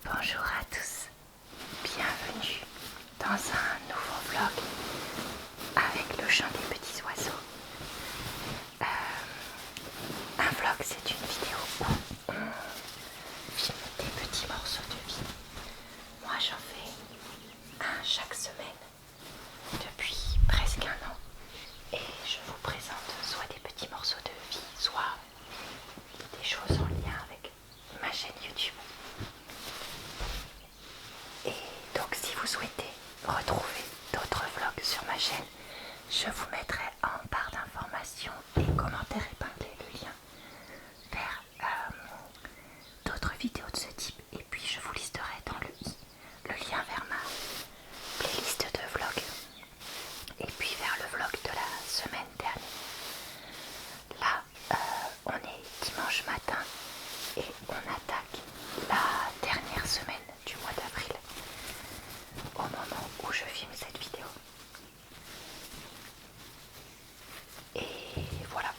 Bonjour à tous, bienvenue dans un nouveau vlog avec le chant des petits oiseaux. Un vlog, c'est une vidéo où on filme des petits morceaux de vie. Moi j'en fais un chaque semaine depuis presque un an et je vous présente soit des petits morceaux de vie, soit des choses en lien avec ma chaîne YouTube. Et donc si vous souhaitez retrouver d'autres vlogs sur ma chaîne, je vous mettrai en barre d'informations et commentaires épinglés le lien vers d'autres vidéos de ce type. Et puis je vous listerai dans le i le lien vers ma playlist de vlogs et puis vers le vlog de la semaine dernière. Là on est dimanche matin et on attaque la dernière semaine du mois d'avril au moment où je filme cette vidéo. Et voilà,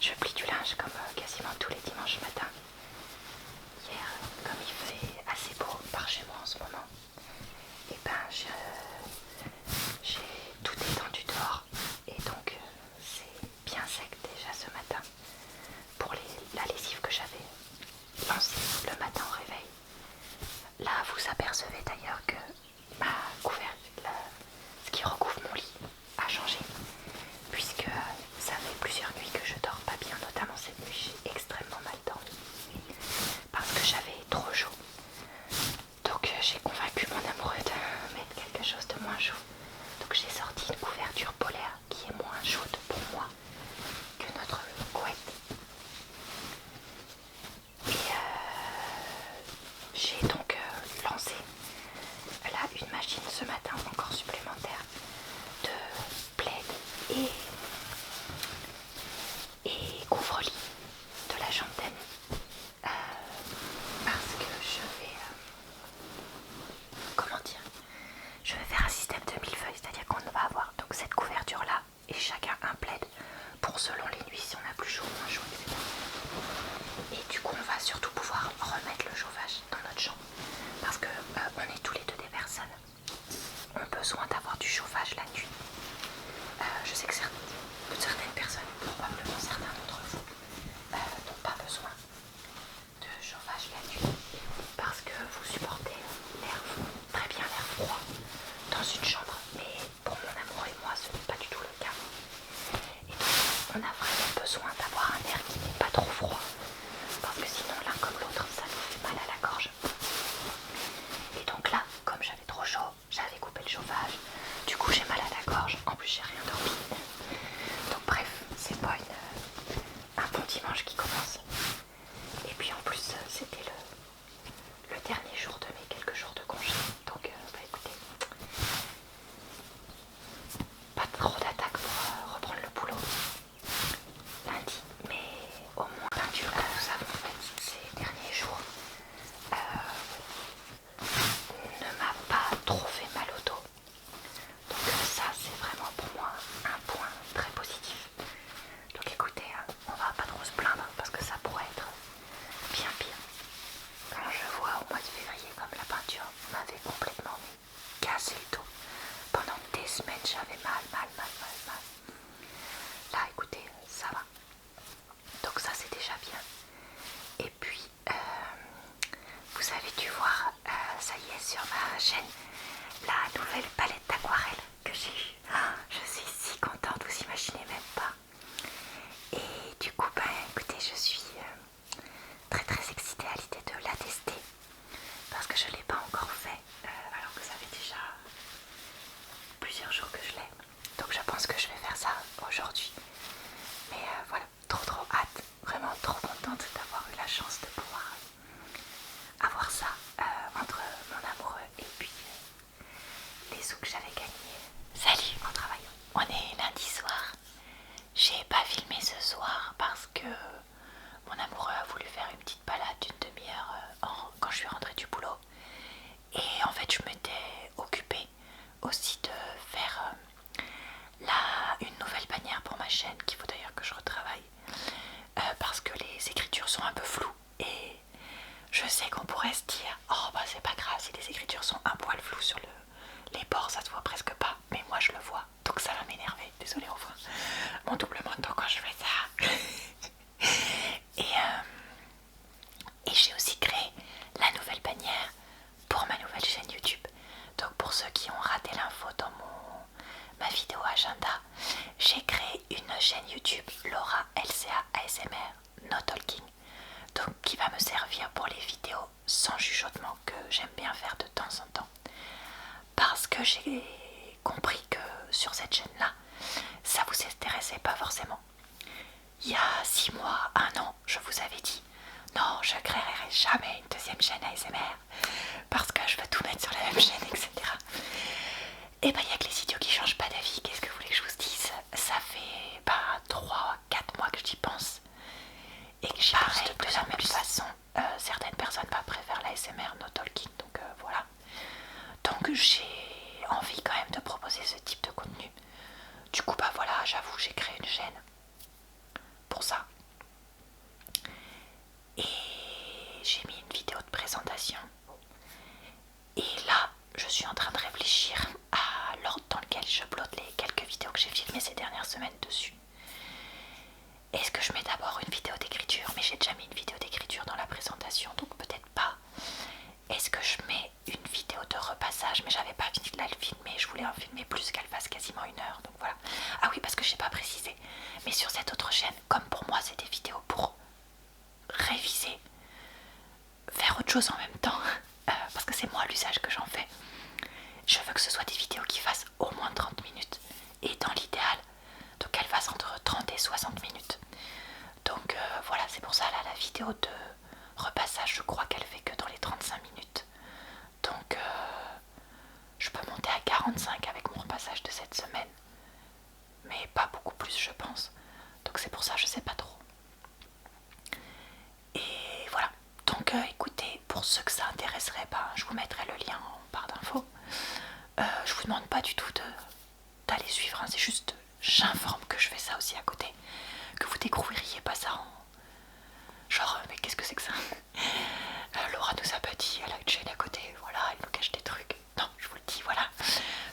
je plie du linge comme quasiment tous les dimanches matins. Hier, comme il fait assez beau par chez moi en ce moment, et ben j'ai tout étendu dehors et donc c'est bien sec déjà ce matin pour la lessive que j'avais lancée le matin au réveil. Là vous apercevez d'ailleurs que ma couverture, ce qui recouvre mon lit, a changé puisque ça fait plusieurs nuits que je dors pas bien, notamment cette nuit j'ai extrêmement mal dormi parce que j'avais trop chaud. Donc j'ai convaincu mon amoureux de mettre quelque chose de moins chaud. Donc j'ai sorti une couverture polaire qui est moins chaude pour moi que notre couette. Et j'ai donc lancé là une machine ce matin encore supplémentaire de plaid et couvre-lit de la chambre d'amis parce que je vais comment dire, je vais faire un système de millefeuille, c'est-à-dire qu'on va avoir donc cette couverture là et chacun un plaid pour selon les nuits si on a plus chaud ou moins chaud, etc. Et du coup on va surtout pouvoir remettre le chauffage dans notre chambre parce que on est tous les deux des personnes ont besoin d'avoir du chauffage la nuit. Je sais que certaines personnes, probablement certains d'entre vous, n'ont pas besoin de chauffage la nuit parce que vous supportez très bien l'air froid dans une chambre, mais pour mon amour et moi ce n'est pas du tout le cas. Et donc on a vraiment besoin d'avoir un air qui n'est pas trop froid parce que sinon l'un comme l'autre ça nous fait mal à la gorge. Et donc là, comme j'avais trop chaud, j'avais coupé le chauffage, du coup j'ai mal à la gorge, en plus j'ai rien dormi. Donc bref, c'est pas un bon dimanche qui commence. Et puis en plus c'était le dernier jour de mes quelques jours de congé. Donc bah écoutez, pas trop d'attaques pour reprendre le boulot lundi. Mais au moins lundi, là nous avons fait ces derniers jours ne m'a pas trop fait mal au dos. Donc ça c'est vraiment pour moi un point très positif. Donc écoutez, on va pas trop se plaindre parce que ça pourrait être bien pire. Quand je vois au mois de février comme la peinture m'avait complètement cassé le dos. Pendant des semaines j'avais mal. Là écoutez, ça va. Donc ça c'est déjà bien. Et puis vous avez dû voir, ça y est sur ma chaîne, la nouvelle palette d'aquarelle que j'ai eue. Je suis si contente, vous imaginez même pas. Et du coup, écoutez, je suis très excitée à l'idée de la tester parce que je ne l'ai pas encore fait alors que ça fait déjà plusieurs jours que je l'ai. Donc je pense que je vais faire ça aujourd'hui. Mais voilà, trop hâte, vraiment trop contente d'avoir eu la chance de pouvoir avoir ça entre mon amoureux et puis les sous que j'avais gagnés. Salut, on travaille. On est lundi soir pourrait se dire, oh bah c'est pas grave si les écritures sont un poil floues sur les bords, ça se voit presque pas, mais moi je le vois, donc ça va m'énerver, désolée, au revoir. Mon double menton quand je fais ça. Et j'ai aussi créé la nouvelle bannière pour ma nouvelle chaîne YouTube. Donc pour ceux qui ont raté l'info dans ma vidéo agenda, j'ai créé une chaîne YouTube Laura LCA ASMR No Talking, donc qui va me servir pour les vidéos sans chuchotement que j'aime bien faire de temps en temps, parce que j'ai compris que sur cette chaîne là ça vous intéressait pas forcément. Il y a 6 mois, 1 an, je vous avais dit non, je créerai jamais une deuxième chaîne ASMR parce que je veux tout mettre sur la même chaîne, etc. Et bah il y a que les idiots qui changent pas d'avis. Qu'est-ce que vous voulez que je vous dise? Ça fait 3-4 mois que j'y pense et que j'y pense de la même façon. Certaines personnes préfèrent la ASMR No Talking, donc voilà. Donc j'ai envie quand même de proposer ce type de contenu. Du coup bah voilà, j'avoue, j'ai créé une chaîne pour ça. Et j'ai mis une vidéo de présentation. Et là, je suis en train de réfléchir à l'ordre dans lequel je upload les quelques vidéos que j'ai filmées ces dernières semaines dessus. Est-ce que je mets d'abord une vidéo d'écriture? Mais j'ai déjà mis une vidéo d'écriture dans la présentation, donc peut-être pas. Est-ce que je mets une vidéo de repassage? Mais j'avais pas fini de la filmer, je voulais en filmer plus qu'elle fasse quasiment 1 heure, donc voilà. Ah oui, parce que je n'ai pas précisé, mais sur cette autre chaîne, comme pour moi c'est des vidéos pour réviser, faire autre chose en même temps, parce que c'est moi l'usage que j'en fais, je veux que ce soit des vidéos qui fassent au moins 30 minutes, et dans l'idéal, donc qu'elles fassent entre 30 et 60 minutes. Donc voilà, c'est pour ça là la vidéo de repassage, je crois qu'elle fait que dans les 35 minutes. Donc je peux monter à 45 avec mon repassage de cette semaine, mais pas beaucoup plus je pense. Donc c'est pour ça, je sais pas trop. Et voilà, donc écoutez, pour ceux que ça intéresserait, je vous mettrai le lien en barre d'infos. Je vous demande pas du tout d'aller suivre, c'est juste j'informe que je fais ça aussi à côté, que vous découvririez pas ça en genre mais qu'est-ce que c'est que ça? Laura nous a pas dit, elle a une chaîne à côté, voilà, elle nous cache des trucs. Non, je vous le dis, voilà.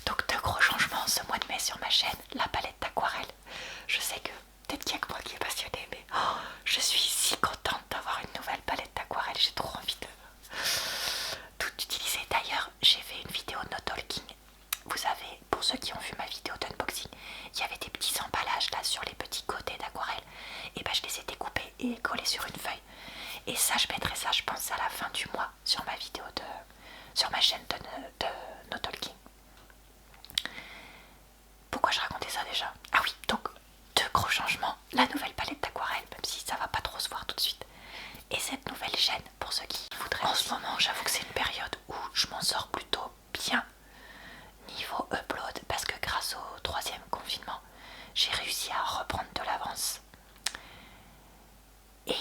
Donc 2 gros changements ce mois de mai sur ma chaîne, la palette d'aquarelle. Je sais que peut-être qu'il y a que moi qui est passionnée, mais je suis si contente d'avoir une nouvelle palette d'aquarelle, j'ai trop envie de tout utiliser. D'ailleurs, j'ai fait une vidéo no talking. Vous savez, pour ceux qui ont vu ma vidéo d'unboxing, il y avait des petits emballages là sur les petits côtés d'aquarelle. Et je les ai découpés et collés sur une feuille. Et ça, je mettrai ça, je pense, à la fin du mois sur ma vidéo sur ma chaîne de No Talking. Pourquoi je racontais ça déjà? Ah oui, donc 2 gros changements. La nouvelle palette d'aquarelle, même si ça va pas trop se voir tout de suite. Et cette nouvelle chaîne, pour ceux qui voudraient. En ce moment, j'avoue que c'est une période où je m'en sors plutôt bien niveau upload, parce que grâce au 3e confinement, j'ai réussi à reprendre de l'avance. Et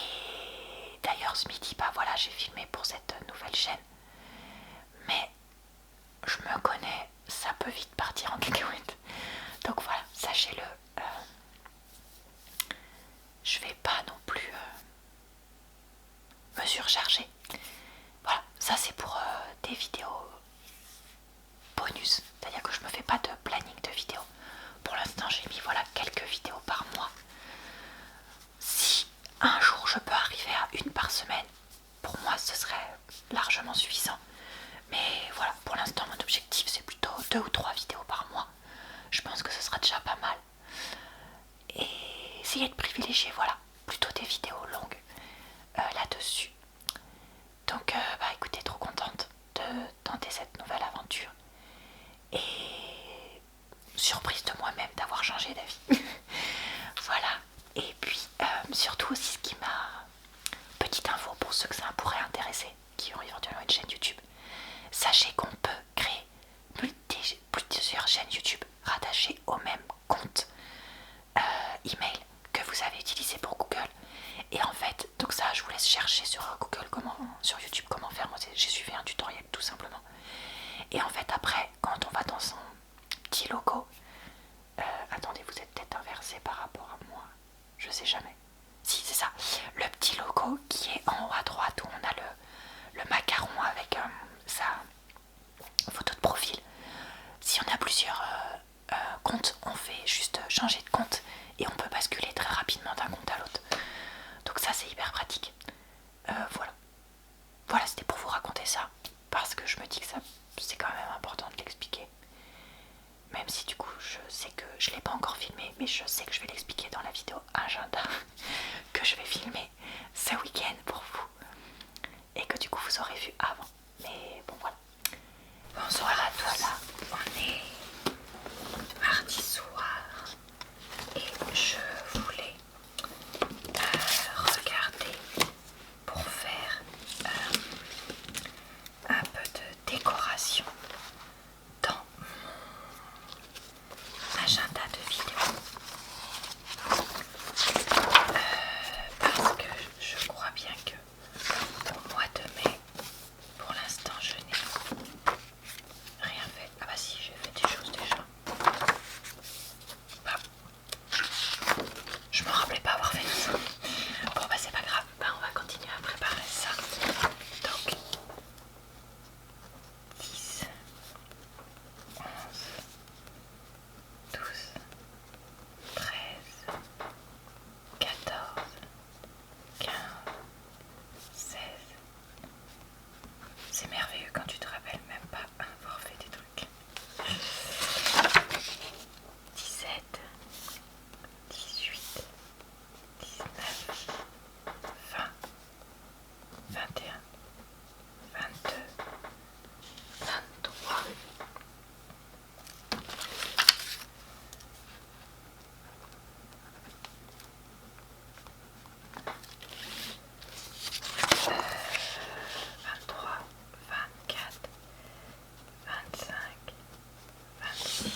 d'ailleurs ce midi, voilà, j'ai filmé pour cette nouvelle chaîne. Mais je me connais, ça peut vite partir en cacahuète. Donc voilà, sachez-le. Je vais pas non plus me surcharger. Voilà, ça c'est pour des vidéos bonus. C'est-à-dire que je me fais pas de planning de vidéos. Pour l'instant, j'ai mis quelques vidéos par mois. Si un jour je peux arriver à 1 par semaine, pour moi ce serait largement suffisant. Mais voilà, pour l'instant mon objectif c'est plutôt 2 ou 3 vidéos par mois. Je pense que ce sera déjà pas mal. Et essayer de privilégier plutôt des vidéos longues là-dessus. Donc écoutez, trop contente de tenter cette nouvelle aventure. Et surprise de moi-même d'avoir changé d'avis. Voilà. Et puis surtout aussi ce qui m'a... Petite info pour ceux que ça pourrait intéresser, qui ont éventuellement une chaîne YouTube. Sachez qu'on peut créer plusieurs chaînes YouTube rattachées au même compte email que vous avez utilisé pour Google. Et en fait, donc ça je vous laisse chercher sur Google sur YouTube comment faire. Moi j'ai suivi un tutoriel tout simplement. Et en fait après, quand on va dans son petit logo, attendez, vous êtes peut-être inversé par rapport à moi, je sais jamais. Si c'est ça, le petit logo qui est en haut à droite où on a le macaron voilà, c'était pour vous raconter ça, parce que je me dis que ça c'est quand même important de l'expliquer. Même si du coup je sais que je ne l'ai pas encore filmé, mais je sais que je vais l'expliquer dans la vidéo agenda que je vais filmer ce week-end pour vous. Et que du coup vous aurez vu avant. Mais bon voilà. Bonsoir à tous. Voilà, on est mardi soir. Et je voulais regarder pour faire un peu de décoration dans mon agenda de vidéo. Parce que je crois bien que au mois de mai, pour l'instant, je n'ai rien fait. Ah bah si, j'ai fait des choses déjà. Bah, je me rappelais pas avoir fait tout ça. Bon bah c'est pas grave, bah, on va continuer à préparer ça. Donc 10, 11, 12, 13, 14, 15, 16. C'est merveilleux quand tu te rappelles même pas avoir fait des trucs. 17, 18, 19, 20, 21, 22, 23, 23, 24, 25, 26,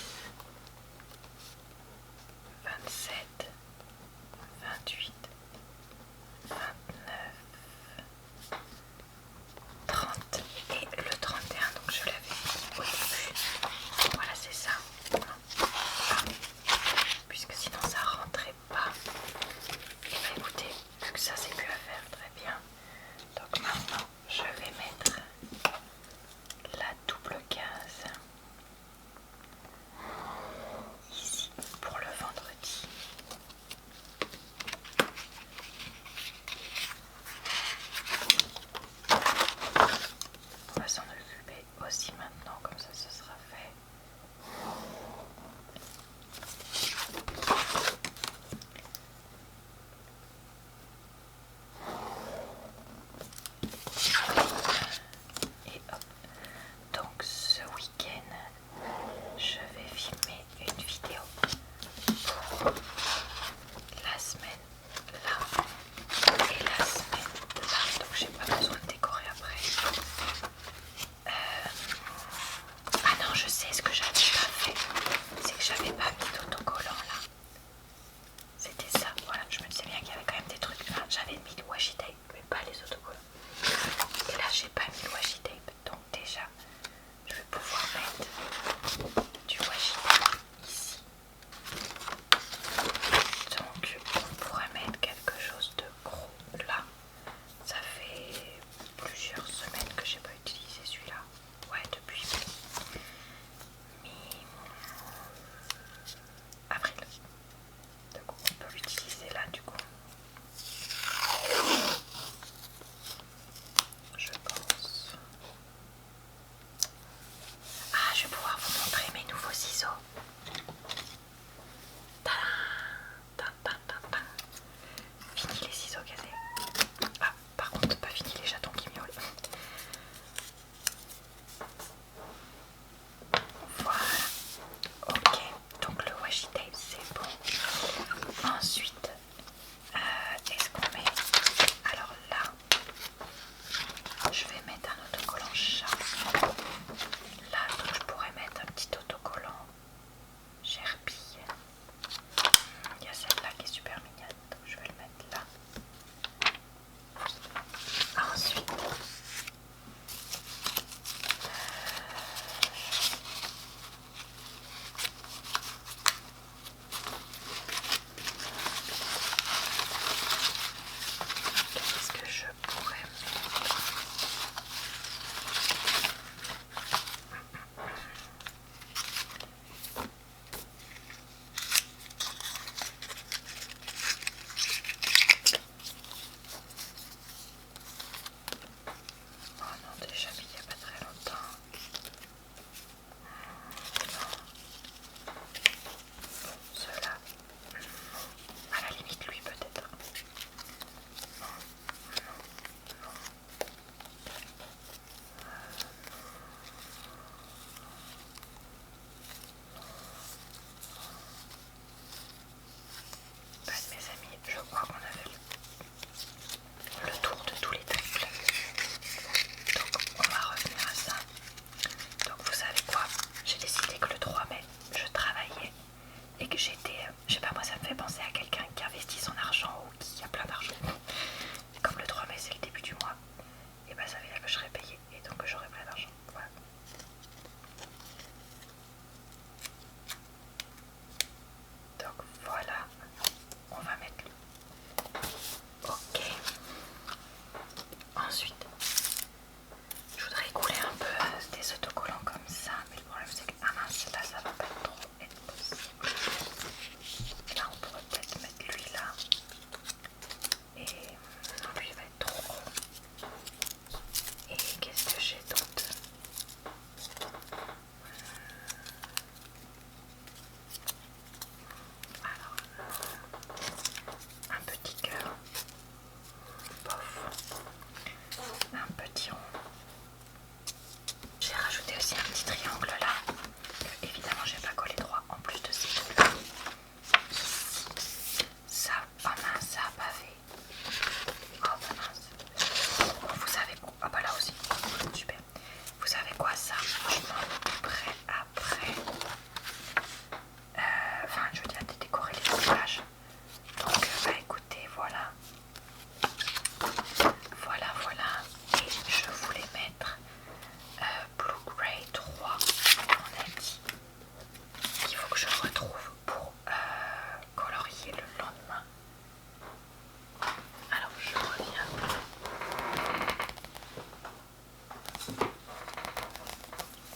27, 28, 29, 30 et le 31, donc je l'avais au début. Voilà, c'est ça. Puisque sinon ça rentrait pas. Et bah écoutez, vu que ça c'est plus à faire, très bien. Donc maintenant je vais mettre la double case ici pour le vendredi. On va s'en occuper aussi maintenant, comme ça ce sera fait. Et hop. Donc ce week-end, je vais filmer une vidéo pour la semaine là et la semaine là. Donc j'ai pas besoin de décorer après. Ah non, je sais ce que j'avais pas fait. C'est que j'avais pas mis d'autocollant là. C'était ça, voilà, je me disais bien qu'il y avait quand même des trucs. Enfin, j'avais mis le washi tape, mais pas les autocollants. Et là, j'ai pas mis le washi tape, donc déjà, je vais pouvoir mettre du washi tape ici. Donc, on pourrait mettre quelque chose de gros là. Ça fait plusieurs semaines que j'ai pas utilisé celui-là. Ouais, depuis mi-avril. Donc on peut l'utiliser là du coup. Je pense.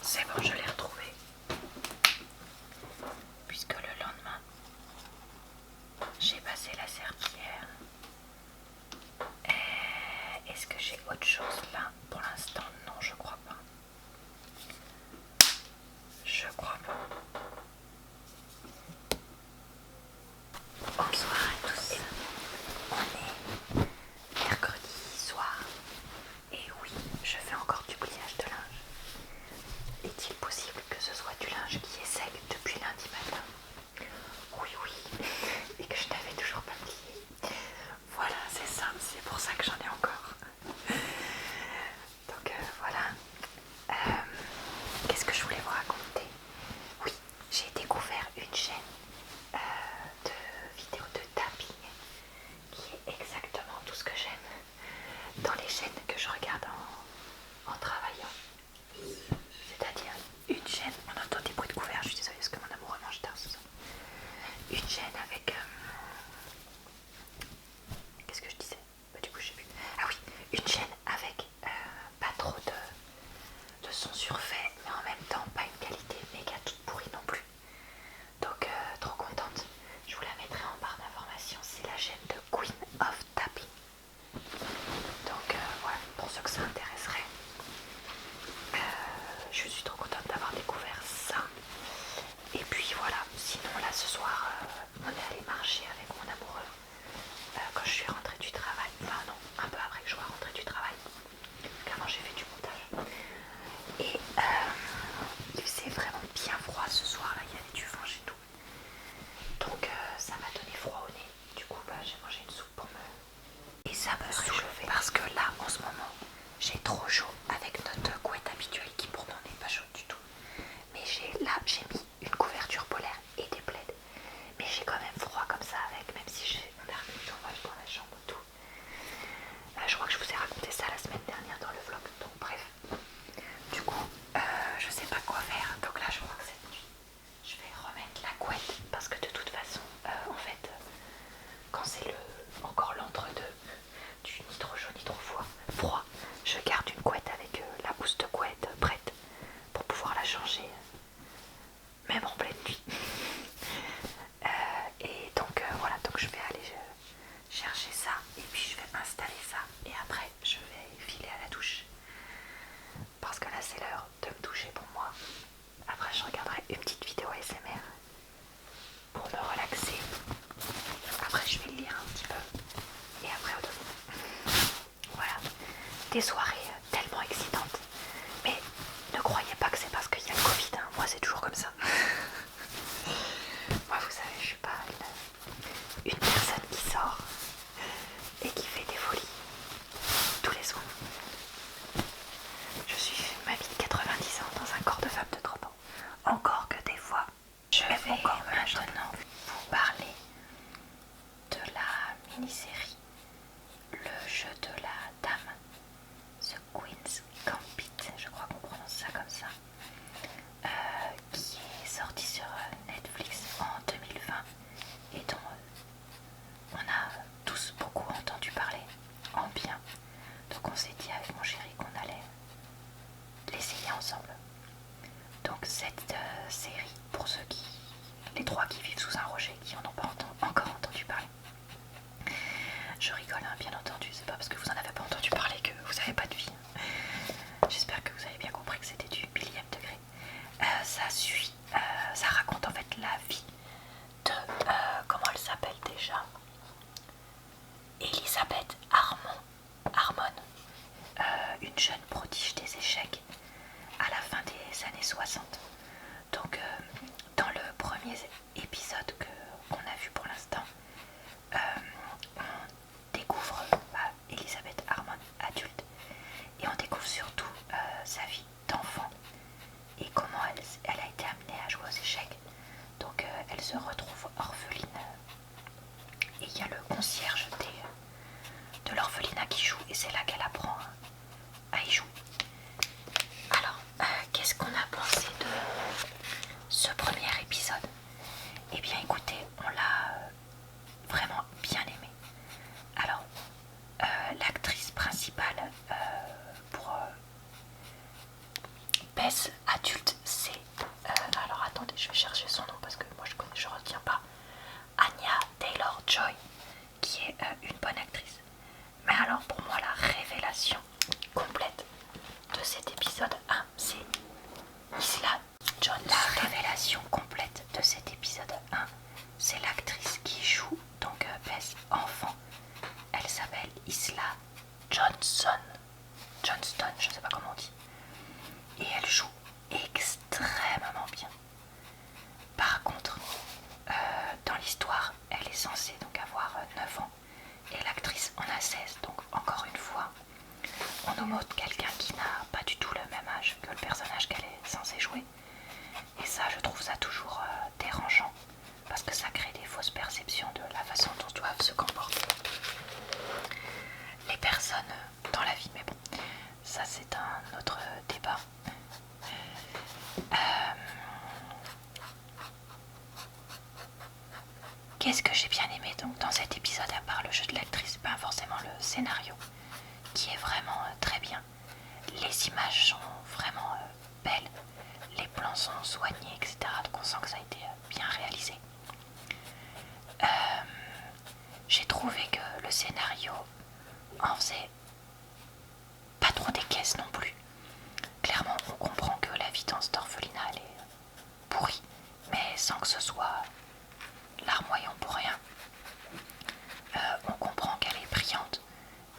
C'est bon, je l'ai retrouvé. Puisque le lendemain, j'ai passé la serpillière. Est-ce que j'ai autre chose là? Pour l'instant, non, je crois pas. Je crois pas. Bonsoir à tous. On est mercredi soir. Et oui, je fais encore du pliage de linge. Est-il possible que ce soit du linge qui est sec depuis lundi matin? Oui, oui. Et que je n'avais toujours pas plié. Voilà, c'est ça. C'est pour ça que j'en ai encore. Donc voilà. Qu'est-ce que je voulais vous raconter? Oui, j'ai découvert une chaîne de vidéos de tapping qui est exactement tout ce que j'aime dans les chaînes que je regarde en travaillant. C'est-à-dire une chaîne, on entend des bruits de couverts, je suis désolée parce que mon amoureux mange tard ce soir. Une chaîne avec... qu'est-ce que je disais? Bah du coup je sais plus. Ah oui, une chaîne avec pas trop de son surfait, mais en même temps pas une qualité méga toute pourrie non plus. Donc trop contente. Je vous la mettrai en barre d'informations. C'est la chaîne de Queen of Tapping. Donc voilà, pour ceux que ça intéresserait. Je suis trop contente d'avoir découvert ça. Et puis voilà, sinon là ce soir on est allé marcher avec mon amoureux quand je suis rentrée du travail. Enfin non, un peu après que je sois rentrée du travail. Qu'avant j'ai fait du montage. Et il faisait vraiment bien froid ce soir là, il y avait du vent chez tout. Donc ça m'a donné froid au nez. Du coup bah, j'ai mangé une soupe pour me... Et ça me saoule parce que là en ce moment j'ai trop chaud avec notre couette habituelle qui pourtant n'est pas chaude du tout. Mais là j'ai mis une couverture polaire et des plaids. Mais j'ai quand même froid comme ça avec, même si on a remis le chauffage dans la chambre et tout. Je crois que je vous ai raconté ça la semaine dernière dans le vlog. Donc bref. Du coup je sais pas quoi faire. Donc là je crois que cette nuit je vais remettre la couette parce que de toute façon en fait quand c'est encore l'entre-deux du ni trop chaud ni trop froid, je garde une couette avec la housse de couette prête pour pouvoir la changer même en pleine nuit. Et donc voilà, donc je vais aller chercher ça et puis je vais installer ça et après je vais filer à la douche parce que là c'est l'heure de me doucher pour moi. Après je regarderai une petite vidéo ASMR pour me relaxer. Après je vais lire un petit peu et après au dodo. Voilà, des soirées tellement excitantes. Mais ne croyez pas que c'est parce qu'il y a le Covid, hein. Moi c'est toujours comme ça. Moi vous savez, je suis pas une personne qui sort et qui fait des folies tous les soirs. Je suis une mamie de 90 ans dans un corps de femme de 30 ans. Encore que des fois, je vais maintenant vous parler de la mini-série Le jeu de la dame, The Queen's Gambit, je crois qu'on prononce ça comme ça, qui est sorti sur Netflix en 2020 et dont on a tous beaucoup entendu parler en bien. Donc on s'est dit avec mon chéri qu'on allait l'essayer ensemble. Donc cette série, pour ceux les trois qui vivent sous un rocher, qui en ont pas encore entendu parler. Je rigole hein, bien entendu, c'est pas parce que vous en avez pas entendu parler que vous avez pas de vie. J'espère que vous avez bien compris que c'était du millième degré. Ça raconte en fait la vie de, comment elle s'appelle déjà, Elisabeth Harmon, une jeune prodige des échecs à la fin des années 60. Donc dans le premier épisode qu'on a vu pour l'instant, on découvre actrice adulte, c'est... alors attendez, je vais chercher son nom parce que moi je retiens pas. Anya Taylor-Joy, qui est une bonne actrice. Mais alors pour moi la révélation complète de cet épisode 1, c'est Isla Johnson. La révélation complète de cet épisode 1, c'est l'actrice qui joue donc Bess enfant. Elle s'appelle Isla Johnston, je sais pas comment on dit. Et elle joue extrêmement bien. Par contre, dans l'histoire, elle est censée donc avoir 9 ans et l'actrice en a 16. Donc encore une fois, on nous montre quelqu'un qui n'a pas du tout le même âge que le personnage qu'elle est censée jouer. Et ça, je trouve ça toujours dérangeant parce que ça crée des fausses perceptions de la façon dont doivent se comporter les personnes dans la vie. Mais bon, ça c'est un autre débat. Qu'est-ce que j'ai bien aimé donc dans cet épisode à part le jeu de l'actrice? Ben forcément le scénario qui est vraiment très bien. Les images sont vraiment belles, les plans sont soignés, etc. Donc on sent que ça a été bien réalisé. J'ai trouvé que le scénario en faisait pas trop des caisses non plus. Clairement on comprend que la vie dans cet orphelinat elle est pourrie, mais sans que ce soit larmoyant pour rien. On comprend qu'elle est brillante,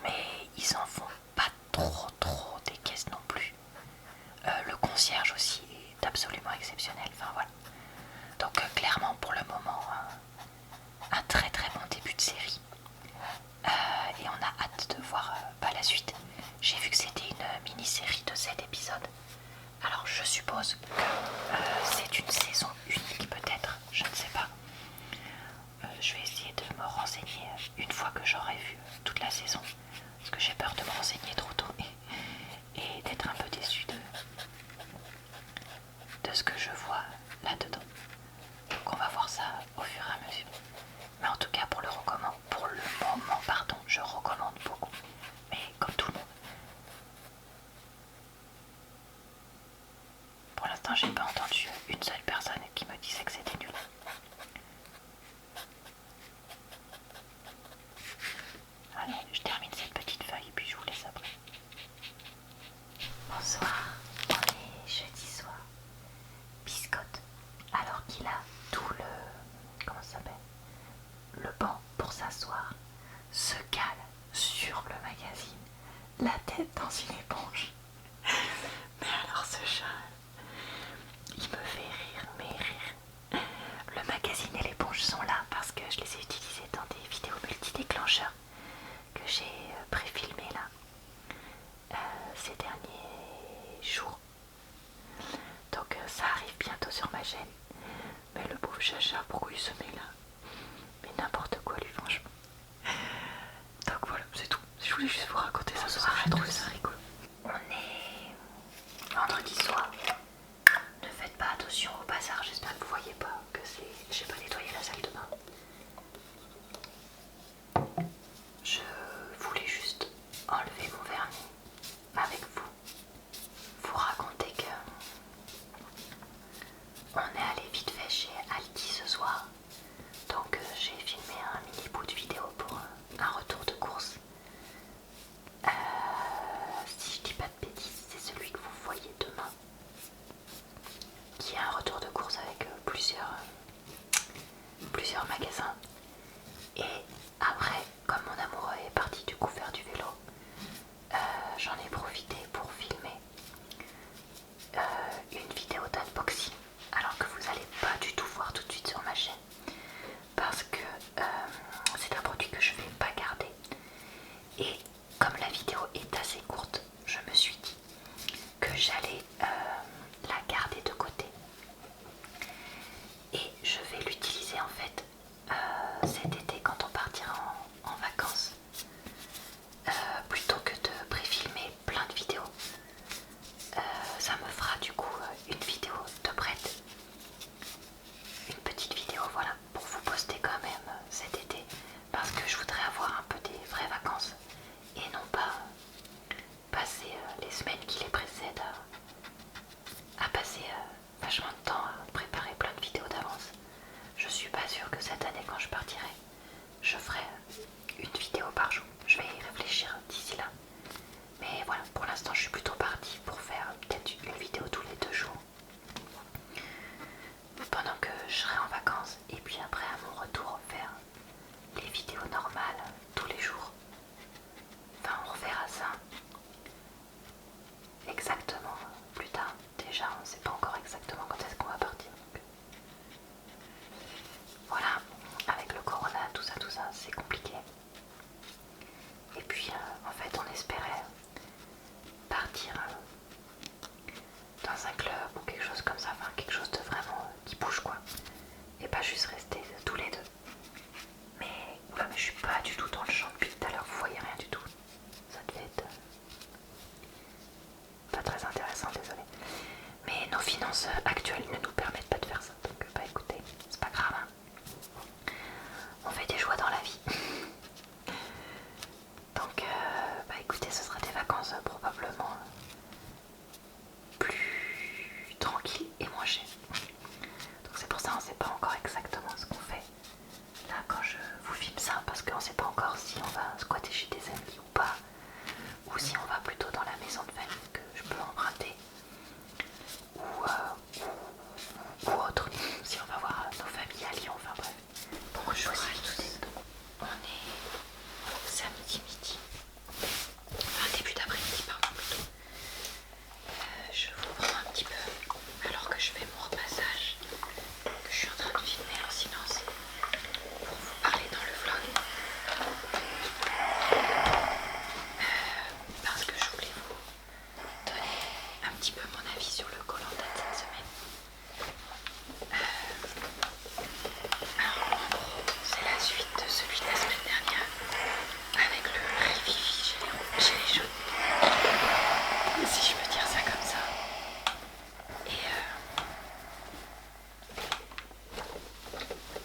mais ils en font pas trop des caisses non plus. Le concierge aussi est absolument exceptionnel, enfin voilà. Donc clairement pour le moment un très bon début de série. Et on a hâte de voir la suite. J'ai vu que c'était une mini-série de 7 épisodes. Alors je suppose que c'est une saison unique peut-être, je ne sais pas. Je vais essayer de me renseigner une fois que j'aurai vu toute la saison. Parce que j'ai peur de me renseigner trop tôt et d'être un peu déçue de ce que je vois là-dedans. Donc on va voir ça au fur et à mesure. Mais en tout cas pour le moment, je recommande beaucoup. Mais comme tout le monde. Pour l'instant j'ai pas entendu une seule personne qui me disait que c'était nul. Allez, je termine cette petite feuille et puis je vous laisse après. Bonsoir, on est jeudi soir. Biscotte, alors qu'il a tout le... comment ça s'appelle? Le banc pour s'asseoir, se cale sur le magazine, la tête dans une éponge. Mais alors ce chat, il me fait rire, mais rire. Le magazine et l'éponge sont là parce que je les ai utilisés dans des vidéos multi-déclencheurs que j'ai préfilmées là ces derniers jours. Donc ça arrive bientôt sur ma chaîne. Mais le pauvre chacha, pourquoi il se met là? Mais n'importe quoi lui, franchement. Donc voilà, c'est tout. Je voulais juste vous raconter ça, j'ai trouvé ça rigolo. On est vendredi soir. Ne faites pas attention au bazar, j'espère que vous voyez pas que c'est... J'ai pas nettoyé la salle de bain. Je voulais juste enlever mon vernis avec vous. Vous raconter que on est allé vite fait chez Aldi ce soir. Donc j'ai filmé un mini bout de vidéo pour un retour de course. Si je dis pas de bêtises, c'est celui que vous voyez demain. Qui est un retour de course avec plusieurs magasins. Et après, comme mon amoureux est parti du coup faire du vélo, j'en ai profité pour filmer une vidéo d'unboxing. Alors que vous n'allez pas du tout voir tout de suite sur ma chaîne. Parce que c'est un produit que je vais pas garder. Et comme la vidéo est assez courte, je me suis dit que j'allais la garder de côté. Et je vais l'utiliser en fait cet été quand on partira en vacances. Plutôt que de préfilmer plein de vidéos. Ça me fera du coup une vidéo de prête. Une petite vidéo, voilà, pour vous poster quand même cet été. Parce que je voudrais avoir un peu des vraies vacances. Et non pas passer les semaines qui les précèdent circonstances actuelles ne nous permettent pas de faire ça. Donc bah écoutez, c'est pas grave, hein. On fait des choix dans la vie. Donc bah écoutez, ce sera des vacances probablement plus tranquilles et moins chères. Donc c'est pour ça on sait pas encore exactement ce qu'on fait là quand je vous filme ça, parce qu'on sait pas encore si on va squatter chez des amis ou pas, ou si on va plutôt dans la maison de famille que je peux emprunter, ou autre, si on va voir nos familles à Lyon, enfin bref. Donc je choisis tout. On est samedi midi, enfin début d'après-midi pardon plutôt. Je vous prends un petit peu alors que je fais mon repassage, que je suis en train de filmer en silence pour vous parler dans le vlog, parce que je voulais vous donner un petit peu mon avis sur le Koh-Lanta de cette semaine. Alors en gros c'est la suite de celui de la semaine dernière avec le rififi chez les jaunes, si je peux dire ça comme ça.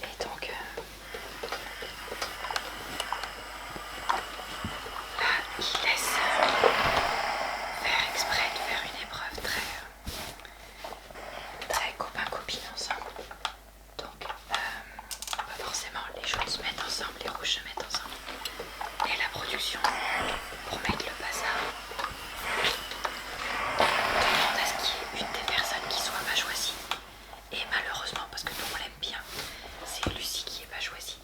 Et donc là il laisse faire exprès de faire une épreuve très copain-copine ensemble. Donc pas forcément les jaunes se mettent ensemble, les rouges se mettent ensemble. Et la production, pour mettre le bazar, demande à ce qu'il y ait une des personnes qui soit pas choisie. Et malheureusement, parce que nous on l'aime bien, c'est Lucie qui est pas choisie.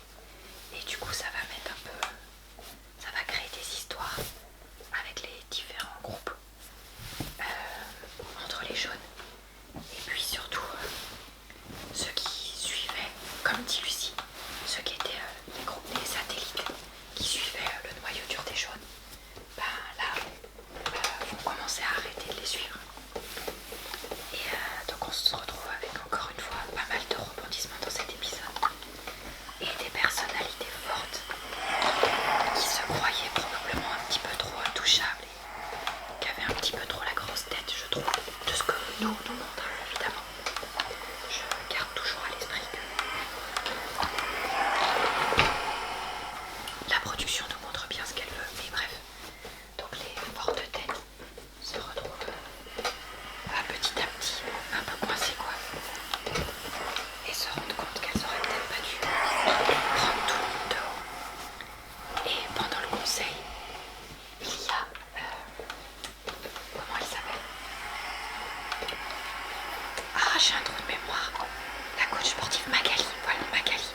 Et du coup ça va mettre un peu, ça va créer des histoires avec les différents groupes entre les jaunes. Et puis surtout ceux qui suivaient, comme dit Lucie, ceux qui étaient les groupes des satellites qui suivaient le noyau dur des jaunes, ben là vont commencer à arrêter de les suivre. Et donc on se retrouve avec encore une fois pas mal de rebondissements dans cet épisode et des personnalités fortes qui se croyaient probablement un petit peu trop intouchables et qui avaient un petit peu trop la grosse tête, je trouve, de ce que nous montre évidemment. Je garde toujours à l'esprit que la production nous montre bien ce qu'elle veut, mais bref. Donc les fortes têtes se retrouvent petit à petit un peu coincées quoi, et se rendent compte qu'elles auraient peut-être pas dû prendre tout le monde dehors. Et pendant le conseil, il y a comment elle s'appelle? Ah, j'ai un trou de mémoire. La coach sportive Magali, voilà Magali.